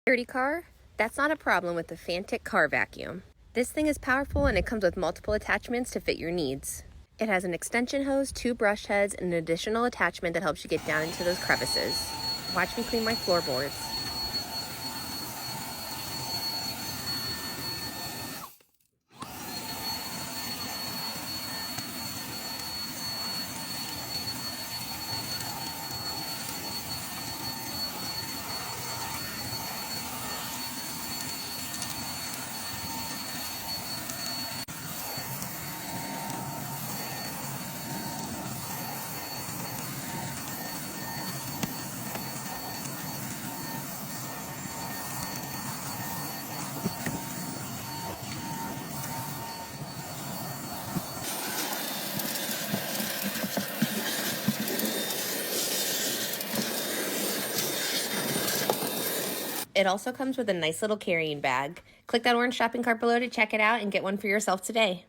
Dirty car? That's not a problem with the Fantic car vacuum. This thing is powerful and it comes with multiple attachments to fit your needs. It has an extension hose, 2 brush heads, and an additional attachment that helps you get down into those crevices. Watch me clean my floorboards. It also comes with a nice little carrying bag. Click that orange shopping cart below to check it out and get one for yourself today.